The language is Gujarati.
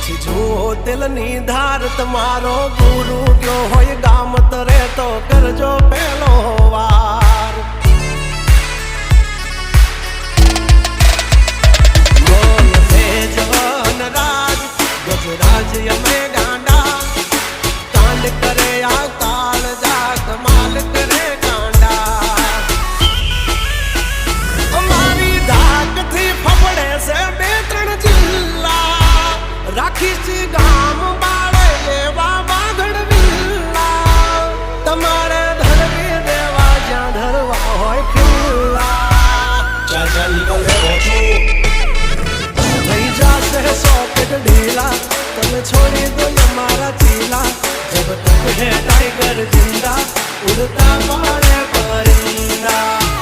પછી જુઓ દિલની ધાર તમારો ગુરુ ગયો હોય ગામ તરે તો કરજો પેલો વાર બોલ ભેજવન રાજ ગજરાજ અમે ગાંડા કાંડ કરે આ કાળ જા કમાલ કરે ગાંડા અમારી ધાકથી ફફડે છે બે ત્રણ જિલ્લા રાખીશ ગામ બાળે એવા વાગડ વિલ્લા તમારે ધરવી દેવા જ્યાં ધરવા હોય ખિલ્લા ચાલ થઈ જશે સોકેટ ઢીલા તમે છોડી દો અમારા ચીલા જબ તક હે ટાઈગર જિંદા ઉડતા મારે પરિંદા